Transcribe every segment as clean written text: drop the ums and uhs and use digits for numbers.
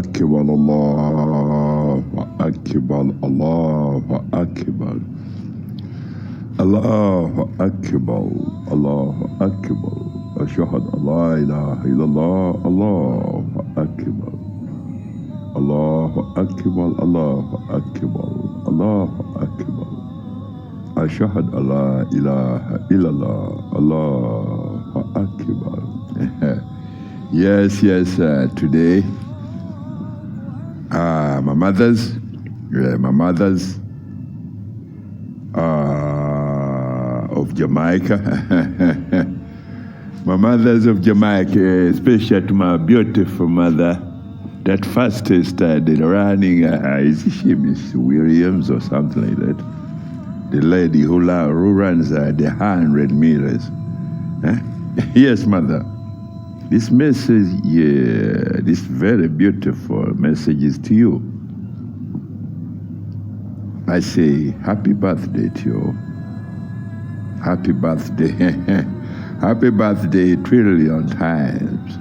Akbar, Allahu Akbar, Allahu Akbar. Allahu Akbar, Allahu Akbar. Ashhadu an la ilaha illallah, Allahu Akbar. Allahu Akbar, Allahu Akbar, Allahu Akbar. Ashhadu an la ilaha illallah, Allahu Akbar. Yes, today, my mothers of Jamaica, my mothers of Jamaica, especially to my beautiful mother, that first started running, is she Miss Williams or something like that? The lady who runs the 100 meters. Yes, mother. This message, this very beautiful message is to you. I say, happy birthday to you. Happy birthday. Happy birthday trillion times.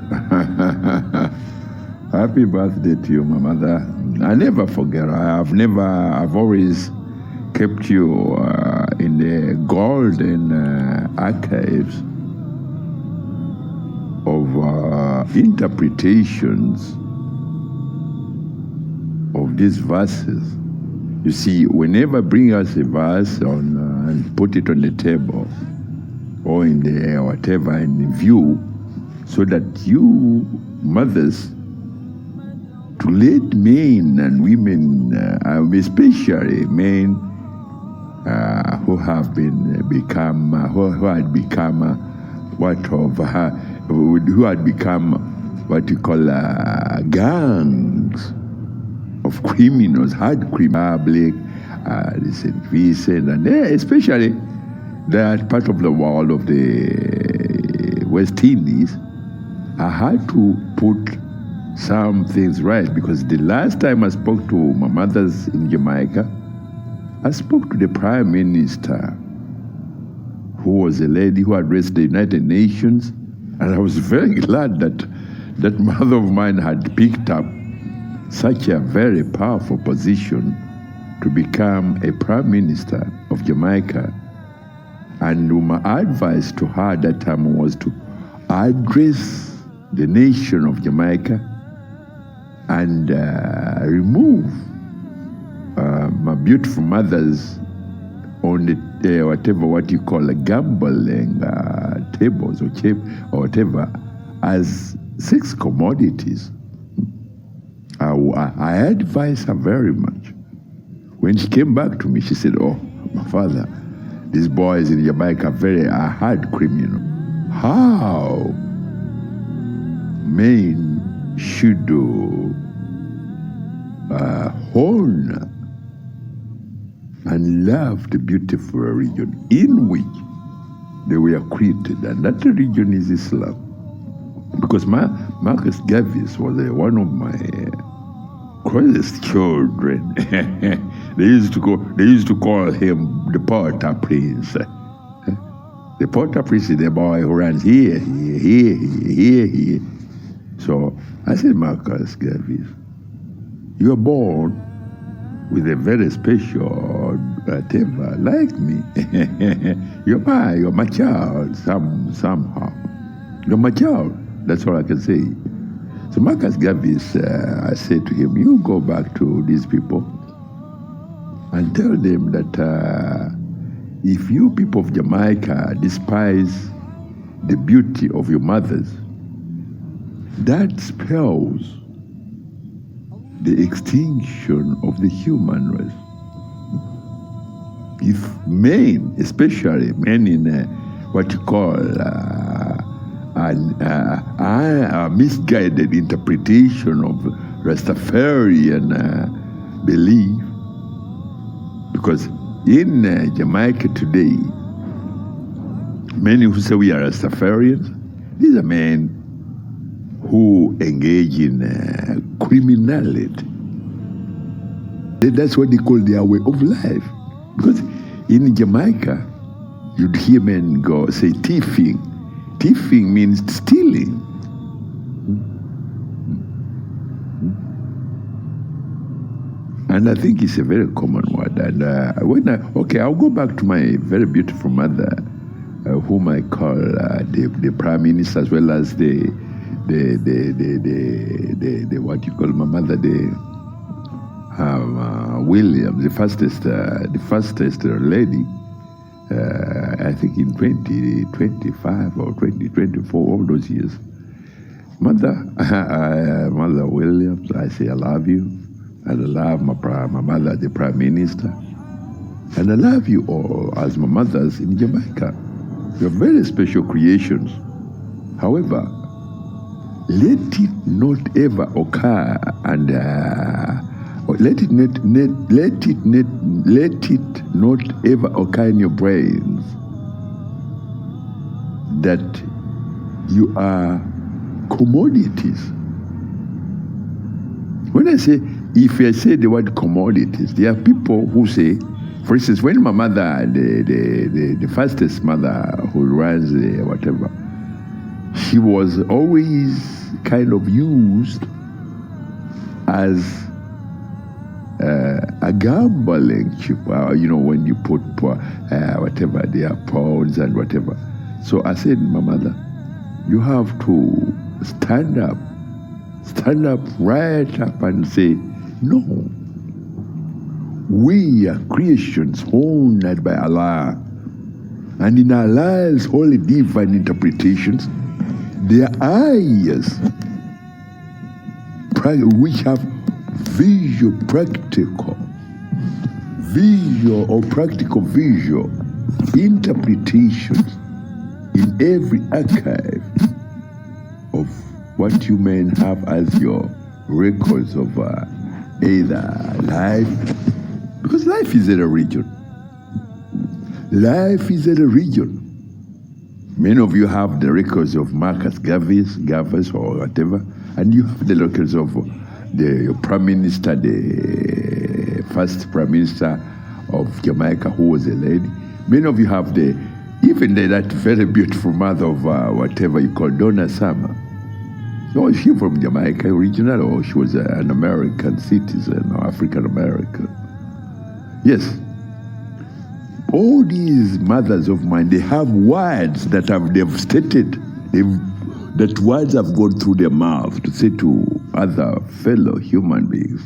Happy birthday to you, my mother. I never forget. I've always kept you in the golden archives of interpretations of these verses. You see, whenever bring us a verse on and put it on the table or in the whatever in view, so that you mothers to let men and women, especially men who had become what you call gangs of criminals, hard criminals, and especially that part of the world of the West Indies. I had to put some things right, because the last time I spoke to my mothers in Jamaica, I spoke to the Prime Minister, who was a lady who addressed the United Nations, and I was very glad that that mother of mine had picked up such a very powerful position to become a Prime Minister of Jamaica. And my advice to her at that time was to address the nation of Jamaica and remove my beautiful mothers on the what you call a gambling tables or whatever as sex commodities. I advise her very much. When she came back to me, she said, "Oh, my father, these boys in Jamaica are very hard criminal. How men should honor and love the beautiful religion in which they were created, and that religion is Islam." Because Marcus Garvey was one of my closest children. They used to call him the Porter Prince. The Porter Prince is the boy who runs here. So I said, Marcus Garvey, you are born with a very special whatever, like me. You're my child somehow. You're my child. That's all I can say. So Marcus Garvey, I said to him, you go back to these people and tell them that if you people of Jamaica despise the beauty of your mothers, that spells the extinction of the human race. If men, especially men in what you call a misguided interpretation of Rastafarian belief, because in Jamaica today, many who say we are Rastafarians, these are men who engage in criminality. That's what they call their way of life. Because in Jamaica, you'd hear men say thieving. Thieving means stealing. And I think it's a very common word. And I'll go back to my very beautiful mother, whom I call the prime minister, as well as the what you call my mother, William, the fastest lady. I think in 2025 or 2024, all those years. Mother Williams, I say I love you. And I love my mother, the Prime Minister. And I love you all as my mothers in Jamaica. You're very special creations. However, let it not ever occur and let it not ever occur in your brains that you are commodities. When I say, if I say the word commodities, there are people who say, for instance, when my mother, the fastest mother who runs whatever, she was always kind of used as a gambling chip, when you put whatever, their pounds and whatever. So I said, my mother, you have to stand up right up and say, no, we are creations honored by Allah, and in Allah's holy divine interpretations, there are eyes which have visual interpretations in every archive of what you men have as your records of either life, because life is a religion. Life is a religion. Many of you have the records of Marcus Garvey or whatever, and you have the records of the Prime Minister, the first Prime Minister of Jamaica, who was a lady. Many of you have that very beautiful mother of whatever you call Donna Summer. Was she from Jamaica original, or she was an American citizen or African American? Yes. All these mothers of mine, they have words that they've stated, that words have gone through their mouth to say to other fellow human beings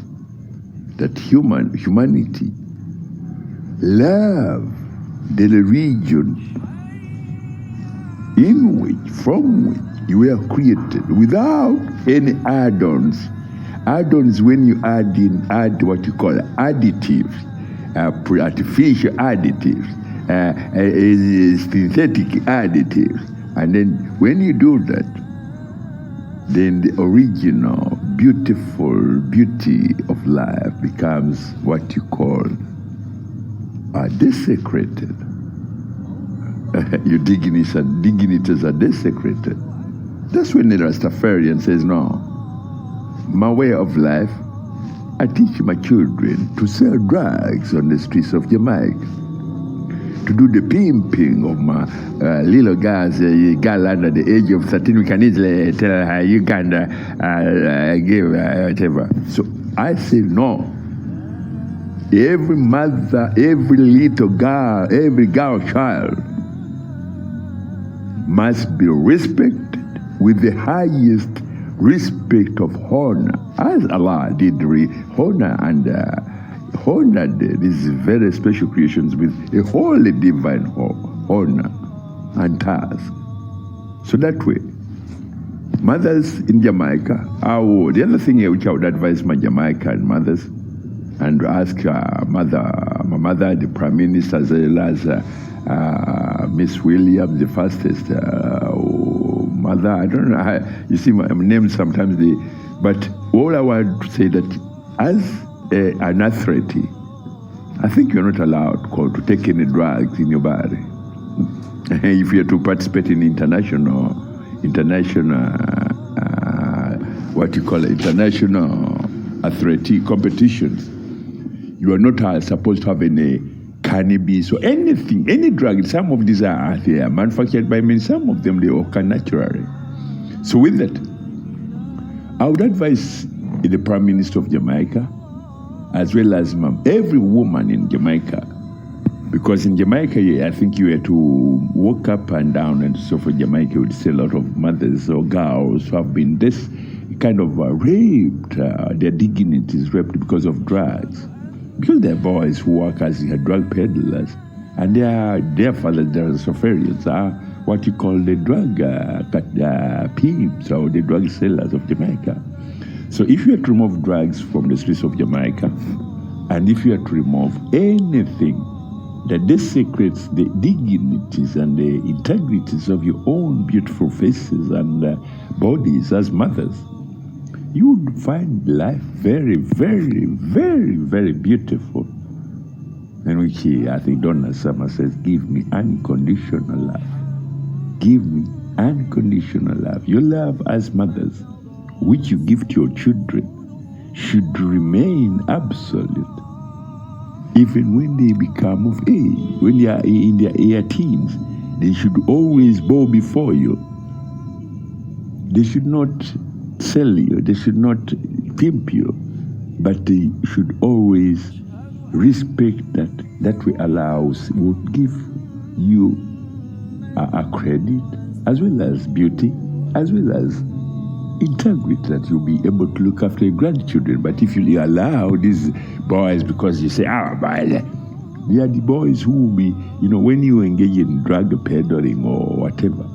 that humanity, love the religion from which you were created, without any add-ons. Add-ons, when you add what you call additives, artificial additives, synthetic additives. And then when you do that, then the original beautiful beauty of life becomes what you call desecrated. Your dignities are desecrated. That's when the Rastafarian says, no, my way of life, I teach my children to sell drugs on the streets of Jamaica, to do the pimping of my little girls, a girl under the age of 13, we can easily tell her, you can give whatever. So I say, no. Every mother, every little girl, every girl child must be respected with the highest respect of honor, as Allah did honor and honored these very special creations with a holy divine honor and task. So that way, mothers in Jamaica, the other thing which I would advise my Jamaican mothers, and ask my mother, the Prime Minister, as well as Miss Williams, the fastest mother. I don't know. You see my name sometimes. But all I want to say that as an athlete, I think you're not allowed to take any drugs in your body. If you're to participate in international, international athletic competitions, you are not supposed to have any cannabis or anything, any drug. Some of these are manufactured by men. Some of them, they occur naturally. So with that, I would advise the Prime Minister of Jamaica as well as every woman in Jamaica. Because in Jamaica, I think you had to walk up and down, and so for Jamaica, you would see a lot of mothers or girls who have been this kind of raped, their dignity is raped because of drugs. Because they're boys who work as drug peddlers, and their fathers, their Sofarians, are what you call the drug pimps or the drug sellers of Jamaica. So if you had to remove drugs from the streets of Jamaica, and if you had to remove anything that desecrates the dignities and the integrities of your own beautiful faces and bodies as mothers, you would find life very, very, very, very beautiful. In which I think Donna Summer says, give me unconditional love. Give me unconditional love. Your love as mothers, which you give to your children, should remain absolute. Even when they become of age, when they are in their teens, they should always bow before you. They should not sell you, they should not pimp you, but they should always respect that we allows, would give you a credit, as well as beauty, as well as integrity, that you'll be able to look after your grandchildren. But if you allow these boys, because you say, boy, they are the boys who will be, when you engage in drug peddling or whatever,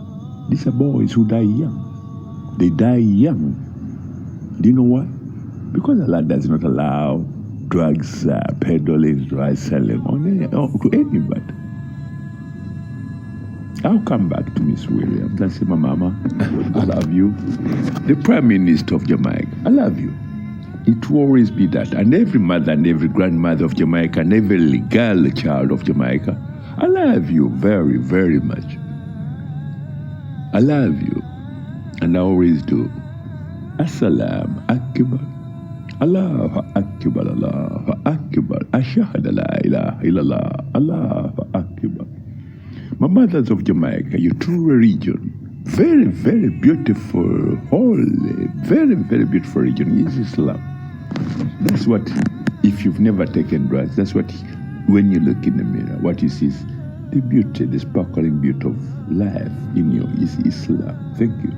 these are boys who die young. They die young. Do you know why? Because Allah does not allow drugs peddling, drugs selling to anybody. I'll come back to Miss Williams. I say, my mama, I love you. The Prime Minister of Jamaica, I love you. It will always be that. And every mother and every grandmother of Jamaica and every legal child of Jamaica, I love you very, very much. I love you. And I always do. As-salam akbar. Allahu akbar, Allahu akbar. Ashhadu la ilaha illallah. Allahu akbar. My mothers of Jamaica, your true religion, very, very beautiful, holy, very, very beautiful religion is Islam. That's what, if you've never taken drugs, that's what, when you look in the mirror, what you see is the beauty, the sparkling beauty of life in you is Islam. Thank you.